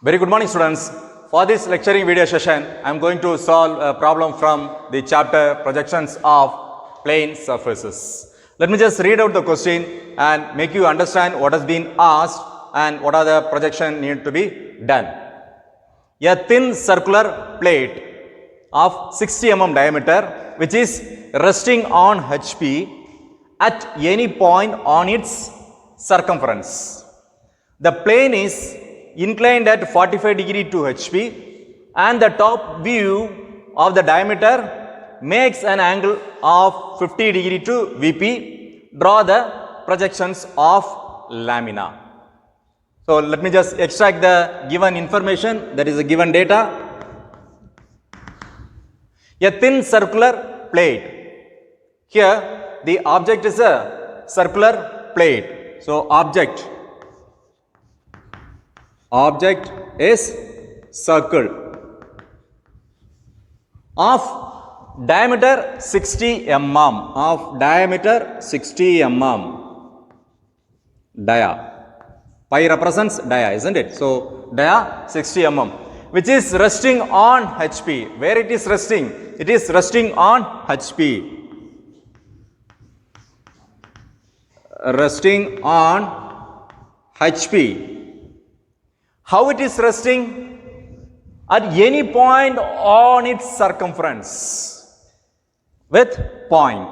Very good morning, students. For this lecturing video session, I am going to solve a problem from the chapter Projections of Plane Surfaces. Let me just read out the question and make you understand what has been asked and what are the projections need to be done. A thin circular plate of 60 mm diameter which is resting on HP at any point on its circumference. The plane is inclined at 45 degree to HP and the top view of the diameter makes an angle of 50 degree to VP. Draw the projections of lamina. So let me just extract the given information, that is the given data. A thin circular plate. Here the object is a circular plate. So object is circle of diameter 60 mm, dia. Pi represents dia, isn't it? So dia 60 mm, which is resting on HP. Where it is resting? It is resting on HP. Resting on HP. How it is resting? At any point on its circumference. With point.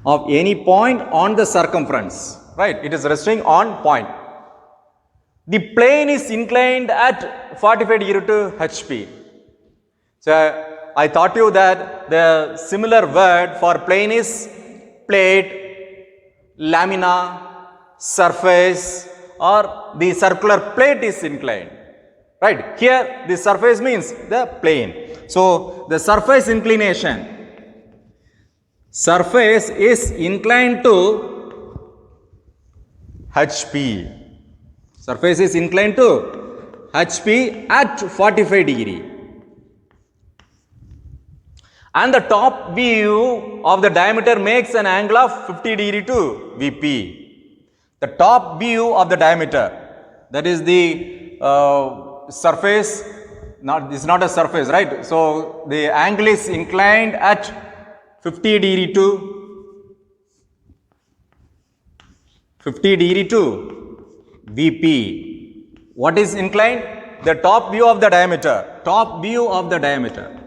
Of any point on the circumference. Right? It is resting on point. The plane is inclined at 45 degree to HP. So I taught you that the similar word for plane is plate, lamina, surface, or the circular plate is inclined. Right? Here the surface means the plane. So the surface inclination. Surface is inclined to HP. Surface is inclined to HP at 45 degree. And the top view of the diameter makes an angle of 50 degree to VP. The top view of the diameter, that is the surface, this is not a surface, right? So the angle is inclined at 50 degree to VP. What is inclined? The top view of the diameter. Top view of the diameter.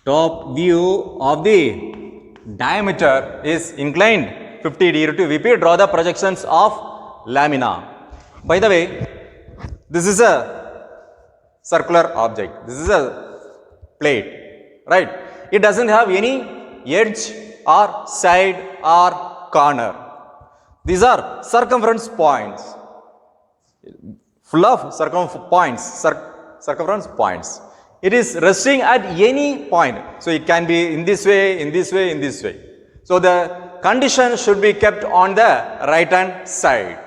Top view of the diameter is inclined 50 degree to VP. Draw the projections of lamina. By the way, this is a circular object. This is a plate, right? It doesn't have any edge or side or corner. These are circumference points. Full of circumference points. It is resting at any point. So it can be in this way, in this way, in this way. So the condition should be kept on the right hand side,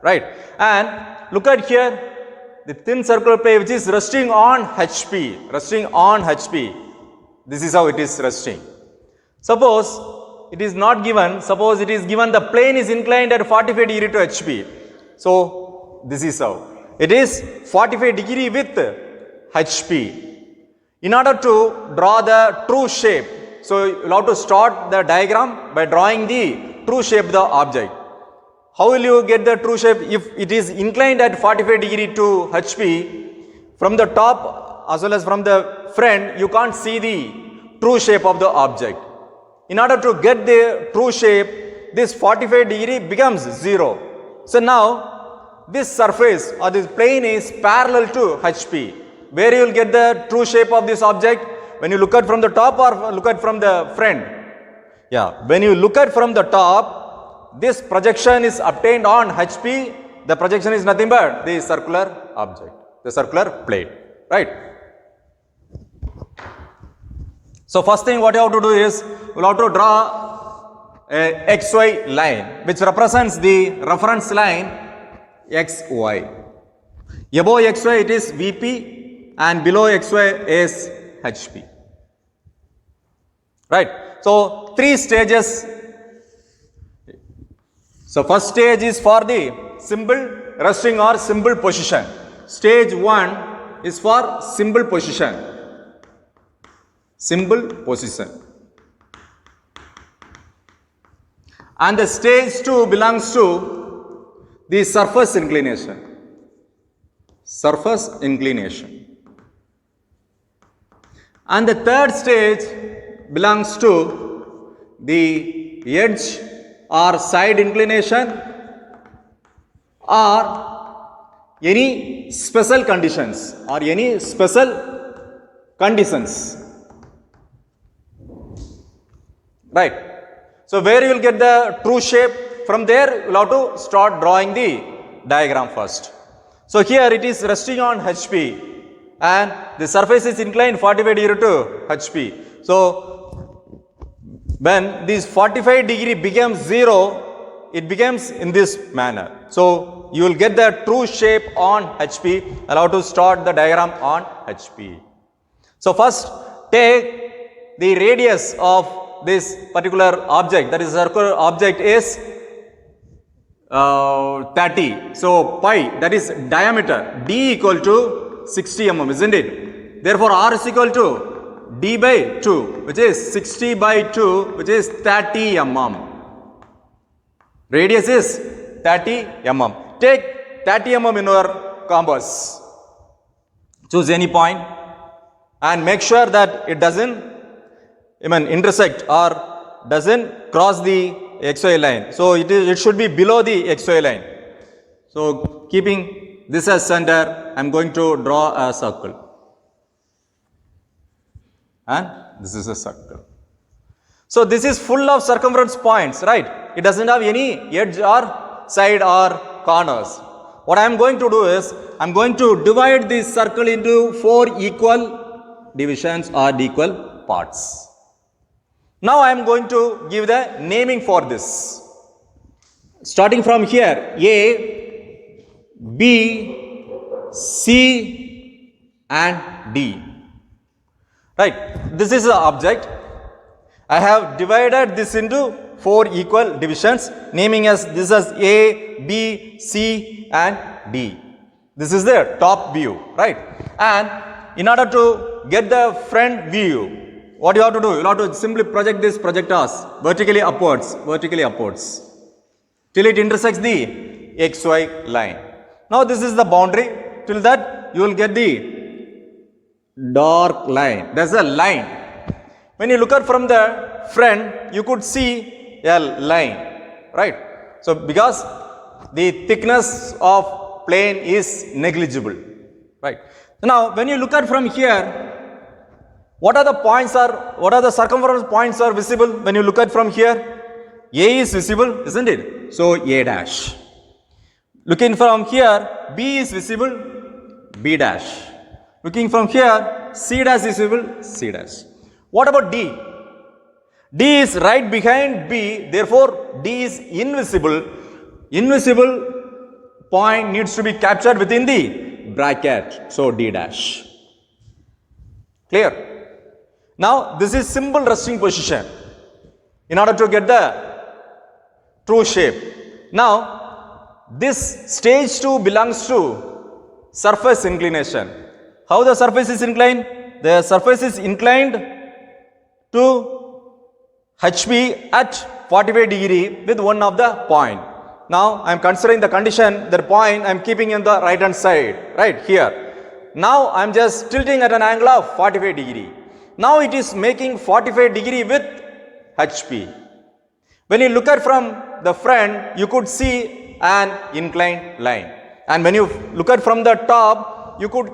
right? And look at here, the thin circular plate which is resting on HP, This is how it is resting. Suppose it is not given, suppose it is given the plane is inclined at 45 degree to HP. So this is how. It is 45 degree with HP. In order to draw the true shape, so you will have to start the diagram by drawing the true shape of the object. How will you get the true shape? If it is inclined at 45 degree to HP, from the top as well as from the front, you can't see the true shape of the object. In order to get the true shape, this 45 degree becomes 0. So now, this surface or this plane is parallel to HP. Where you will get the true shape of this object? When you look at from the top or look at from the front? Yeah, when you look at from the top, this projection is obtained on HP. The projection is nothing but the circular object, the circular plate, right? So first thing what you have to do is, you have to draw a XY line which represents the reference line XY. Above XY it is VP and below XY is HP. Right? So, 3 stages. So, first stage is for the simple resting or simple position. Stage 1 is for simple position. Simple position. And the stage 2 belongs to the surface inclination. Surface inclination. And the third stage belongs to the edge or side inclination or any special conditions or any special conditions. Right. So where you will get the true shape, from there you will have to start drawing the diagram first. So here it is resting on HP and the surface is inclined 45 degree to HP. So when this 45 degree becomes 0, it becomes in this manner. So you will get the true shape on HP. Allow to start the diagram on HP. So first take the radius of this particular object, that is circular object, is 30. So pi, that is diameter, d equal to 60 mm, isn't it? Therefore r is equal to d by 2, which is 60 by 2, which is 30 mm. Radius is 30 mm. Take 30 mm in your compass. Choose any point and make sure that it doesn't intersect or doesn't cross the XY line. So it should be below the XY line. So keeping this as center, I am going to draw a circle. And this is a circle. So this is full of circumference points, right? It doesn't have any edge or side or corners. What I am going to do is, I am going to divide this circle into 4 equal divisions or equal parts. Now I am going to give the naming for this. Starting from here, A, B, C and D. Right, this is the object. I have divided this into 4 equal divisions, naming as this as A, B, C and D. This is the top view, right? And in order to get the front view, what you have to do? You have to simply project this projectors vertically upwards, till it intersects the XY line. Now this is the boundary. Till that you will get the dark line. There's a line. When you look at from the front, you could see a line, right? So because the thickness of plane is negligible, right? Now when you look at from here, what are the circumference points are visible when you look at from here? A is visible, isn't it? So A dash. Looking from here, B is visible, B dash. Looking from here, C dash is visible, C dash. What about D? D is right behind B, therefore D is invisible. Invisible point needs to be captured within the bracket, so D dash. Clear? Now this is simple resting position in order to get the true shape. Now this stage 2 belongs to surface inclination. How the surface is inclined? The surface is inclined to HP at 45 degree with one of the point. Now I am considering the condition, the point I am keeping in the right hand side, right here. Now I am just tilting at an angle of 45 degree. Now it is making 45 degree with HP. When you look at from the front, you could see an inclined line. And when you look at from the top, you could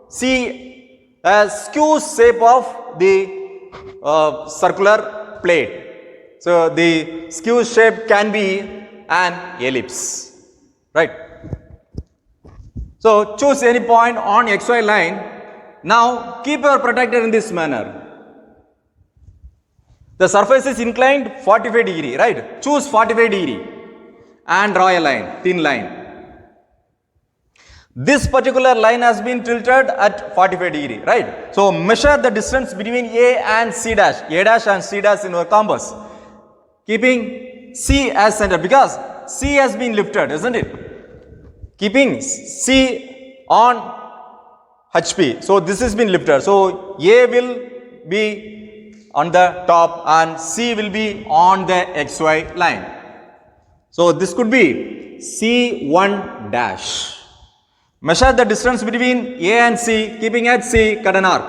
see a skew shape of the circular plate. So the skew shape can be an ellipse, right? So choose any point on XY line. Now keep your protractor in this manner. The surface is inclined 45 degree, right? Choose 45 degree and draw a line, thin line. This particular line has been tilted at 45 degree, right? So measure the distance between A and C dash, A dash and C dash in your compass, keeping C as center because C has been lifted, isn't it? keeping C on HP. So this has been lifted. So A will be on the top and C will be on the XY line. So this could be C1 dash. Measure the distance between A and C, keeping at C, cut an arc.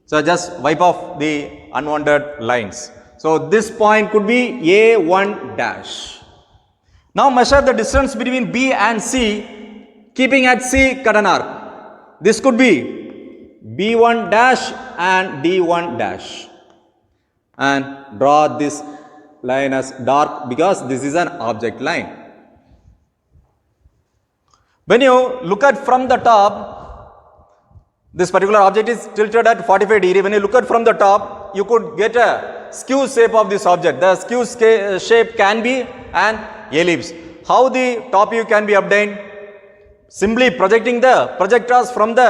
So just wipe off the unwanted lines. So this point could be A1 dash. Now measure the distance between B and C, keeping at C, cut an arc. This could be B1 dash and D1 dash. And draw this line as dark because this is an object line. When you look at from the top, this particular object is tilted at 45 degree. When you look at from the top, you could get a skew shape of this object. The skew shape can be an ellipse. How the top view can be obtained? Simply projecting the projectors from the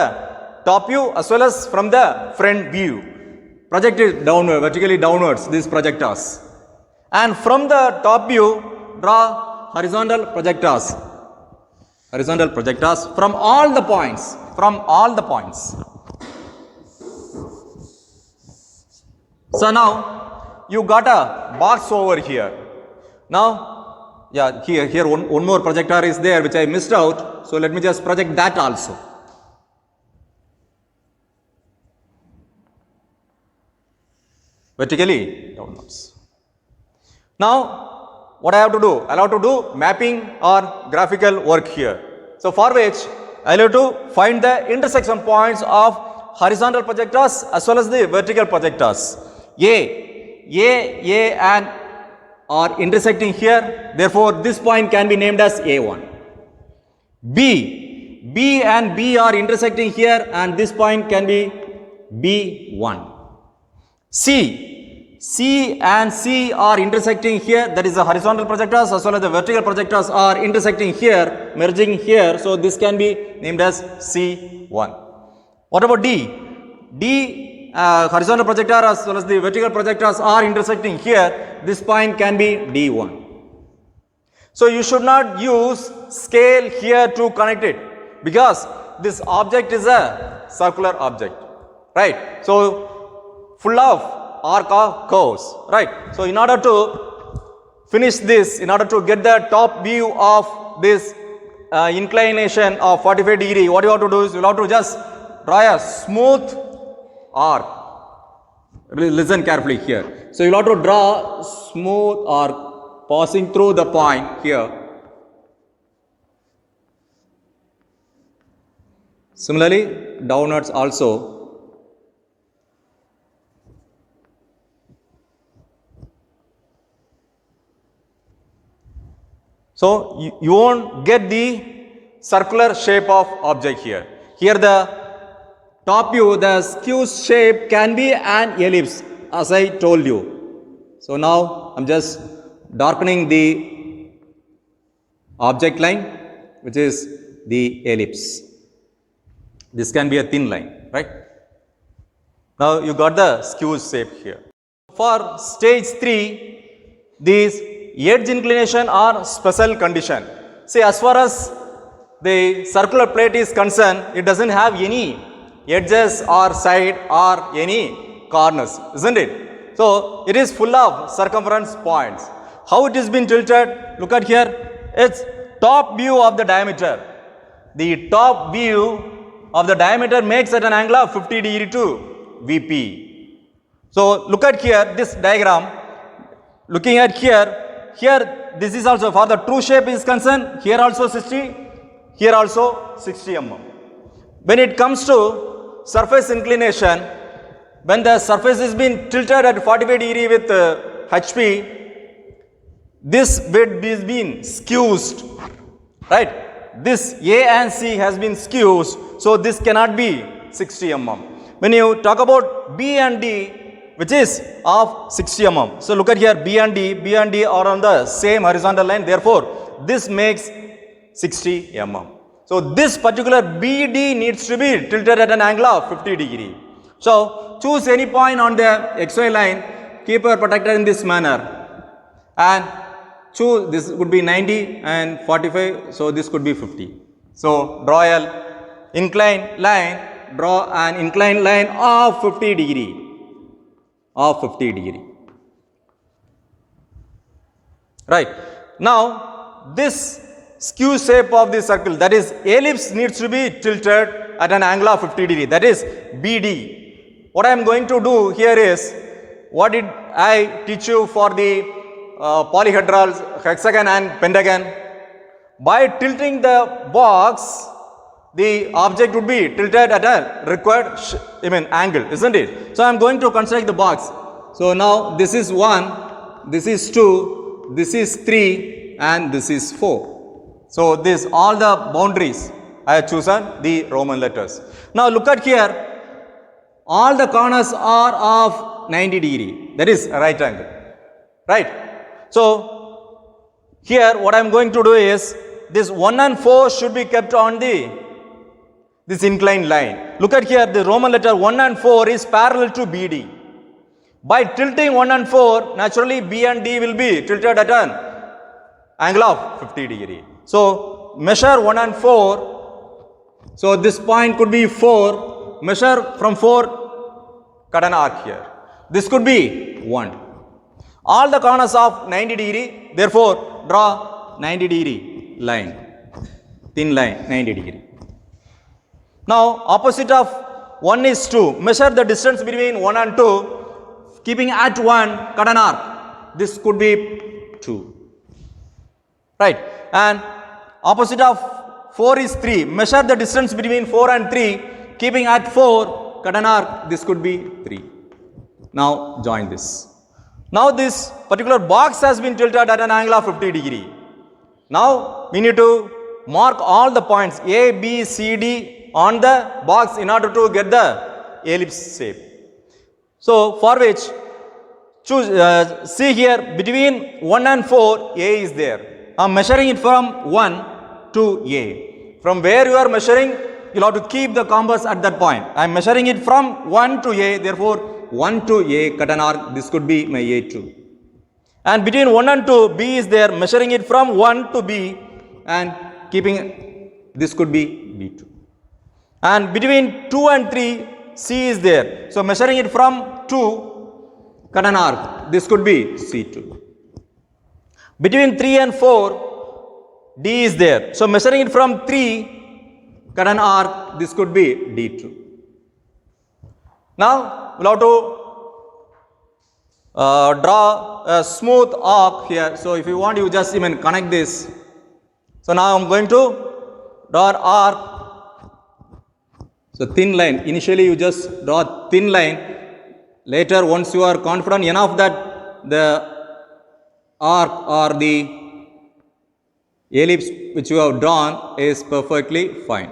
top view as well as from the front view. Project it downward, vertically downwards, these projectors. And from the top view, draw horizontal projectors. Horizontal projectors from all the points. So now you got a box over here. Now, yeah, here one more projector is there which I missed out. So let me just project that also. Vertically downwards. Now, what I have to do? I'll have to do mapping or graphical work here. So for which I'll have to find the intersection points of horizontal projectors as well as the vertical projectors. A and are intersecting here. Therefore, this point can be named as A1. B and B are intersecting here and this point can be B1. C and C are intersecting here, that is the horizontal projectors as well as the vertical projectors are intersecting here, merging here. So this can be named as C1. What about D? Horizontal projector as well as the vertical projectors are intersecting here. This point can be D1. So you should not use scale here to connect it because this object is a circular object, right? So full of arc of curves, right? So in order to finish this, in order to get the top view of this inclination of 45 degree, what you have to do is you have to just draw a smooth arc. Listen carefully here. So you have to draw smooth arc passing through the point here. Similarly, downwards also. So you won't get the circular shape of object here. Here the top view, the skew shape can be an ellipse as I told you. So now I'm just darkening the object line which is the ellipse. This can be a thin line, right? Now you got the skew shape here. For stage 3, these edge inclination or special condition. See, as far as the circular plate is concerned, it doesn't have any edges or side or any corners, isn't it? So it is full of circumference points. How it is been tilted? Look at here. It's top view of the diameter. The top view of the diameter makes at an angle of 50 degree to VP. So look at here, this diagram. Looking at here this is also for the true shape is concerned, here also 60, here also 60 mm. When it comes to surface inclination, when the surface is being tilted at 45 degree with HP, this width is being skewed, right? This A and C has been skewed, so this cannot be 60 mm. When you talk about B and D, which is of 60 mm. So look at here, B and D are on the same horizontal line. Therefore, this makes 60 mm. So this particular BD needs to be tilted at an angle of 50 degree. So choose any point on the XY line, keep your protector in this manner, and choose, this would be 90 and 45, so this could be 50. So draw an inclined line, draw an inclined line of 50 degree, of 50 degree. Right. Now this skew shape of the circle, that is ellipse, needs to be tilted at an angle of 50 degree, that is BD. What I am going to do here is, what did I teach you for the polyhedrals, hexagon and pentagon? By tilting the box, the object would be tilted at a required angle, isn't it? So I am going to construct the box. So now this is 1, this is 2, this is 3 and this is 4. So this all the boundaries I have chosen the Roman letters. Now look at here, all the corners are of 90 degree, that is a right angle, right? So here what I am going to do is, this 1 and 4 should be kept on this inclined line. Look at here, the Roman letter 1 and 4 is parallel to BD. By tilting 1 and 4, naturally B and D will be tilted at an angle of 50 degree. So measure 1 and 4. So this point could be 4. Measure from 4, cut an arc here. This could be 1. All the corners of 90 degree, therefore draw 90 degree line, thin line 90 degree. Now opposite of 1 is 2. Measure the distance between 1 and 2. Keeping at 1, cut an arc. This could be 2. Right. And opposite of 4 is 3. Measure the distance between 4 and 3. Keeping at 4, cut an arc. This could be 3. Now join this. Now this particular box has been tilted at an angle of 50 degree. Now we need to mark all the points A, B, C, D on the box in order to get the ellipse shape. So for which, choose, see here, between 1 and 4, A is there. I am measuring it from 1 to A. From where you are measuring, you have to keep the compass at that point. I am measuring it from 1 to A, therefore 1 to A, cut an arc, this could be my A2. And between 1 and 2, B is there, measuring it from 1 to B and keeping, this could be B2. And between 2 and 3, C is there. So measuring it from 2, cut an arc, this could be C2. Between 3 and 4, D is there. So measuring it from 3, cut an arc, this could be D2. Now we'll have to draw a smooth arc here. So if you want, you just even connect this. So now I'm going to draw an arc. So thin line, initially you just draw a thin line. Later, once you are confident enough that the arc or the ellipse which you have drawn is perfectly fine.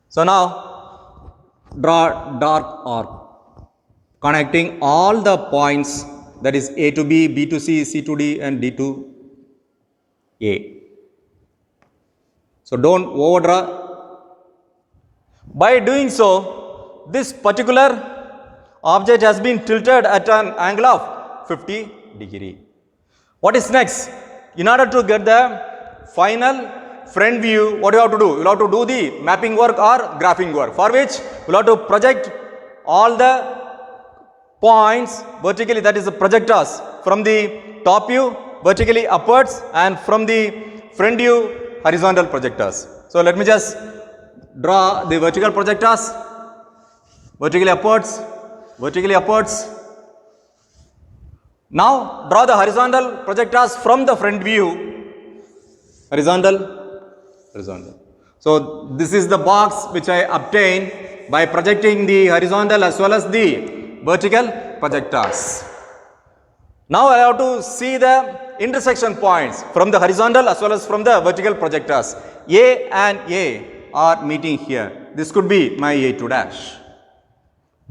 So now draw dark arc connecting all the points, that is A to B, B to C, C to D and D to A. So don't overdraw. By doing so, this particular object has been tilted at an angle of 50 degree. What is next? In order to get the final front view, what you have to do? You have to do the mapping work or graphing work, for which you have to project all the points vertically, that is the projectors, from the top view vertically upwards and from the front view horizontal projectors. So let me just draw the vertical projectors, vertically upwards, vertically upwards. Now draw the horizontal projectors from the front view, horizontal, horizontal. So this is the box which I obtained by projecting the horizontal as well as the vertical projectors. Now I have to see the intersection points from the horizontal as well as from the vertical projectors. A and A are meeting here. This could be my A2 dash.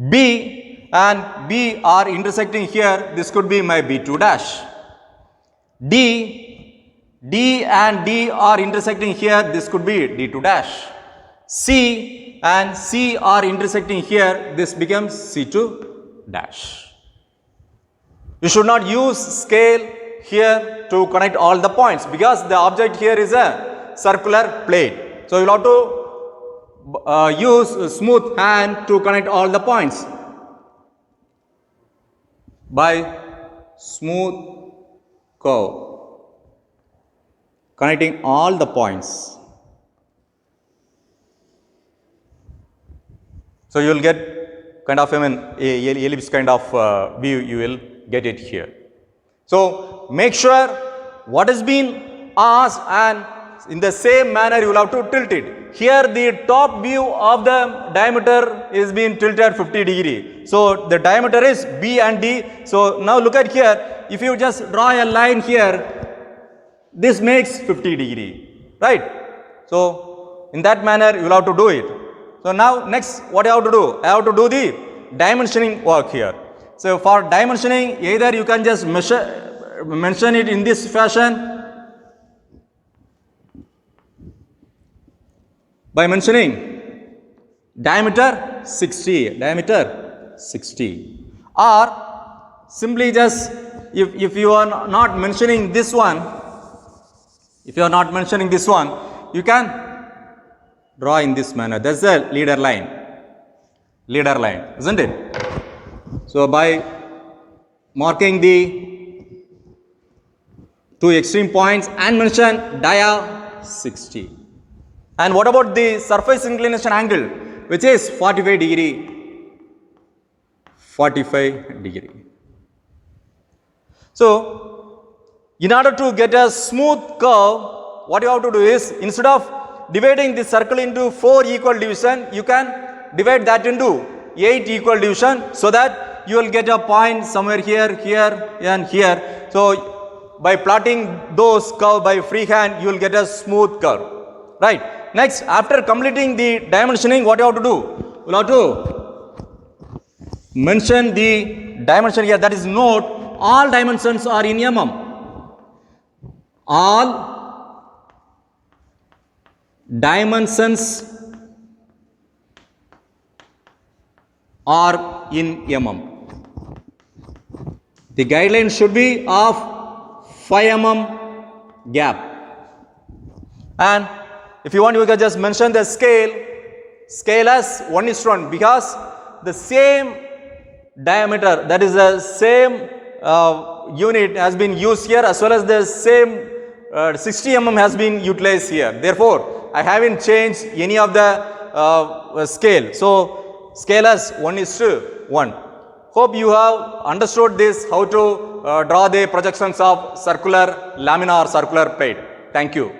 B and B are intersecting here. This could be my B2 dash. D and D are intersecting here. This could be D2 dash. C and C are intersecting here. This becomes C2 dash. You should not use scale here to connect all the points because the object here is a circular plate. So you will have to use a smooth hand to connect all the points by smooth curve, connecting all the points. So you will get kind of a ellipse kind of view, you will get it here. So make sure what has been asked and in the same manner you will have to tilt it. Here the top view of the diameter is being tilted 50 degree. So the diameter is B and D. So now look at here, if you just draw a line here, this makes 50 degree, right? So in that manner you will have to do it. So now next what I have to do? I have to do the dimensioning work here. So for dimensioning, either you can just mention it in this fashion by mentioning diameter 60, or simply just if you are not mentioning this one, you can draw in this manner. That's the leader line, isn't it? So by marking the two extreme points and mention dia 60. And what about the surface inclination angle, which is 45 degree? So in order to get a smooth curve, what you have to do is, instead of dividing the circle into 4 equal division, you can divide that into 8 equal division, so that you will get a point somewhere here, here and here. So by plotting those curve by freehand, you will get a smooth curve, right? Next, after completing the dimensioning, what you have to do? You will have to mention the dimension here, that is, note all dimensions are in mm. All dimensions are in mm. The guideline should be of 5 mm gap. And if you want, you can just mention the scale as 1:1, because the same diameter, that is the same unit has been used here, as well as the same 60 mm has been utilized here. Therefore, I haven't changed any of the scale. So scale as 1:1. Hope you have understood this, how to draw the projections of circular lamina or circular plate. Thank you.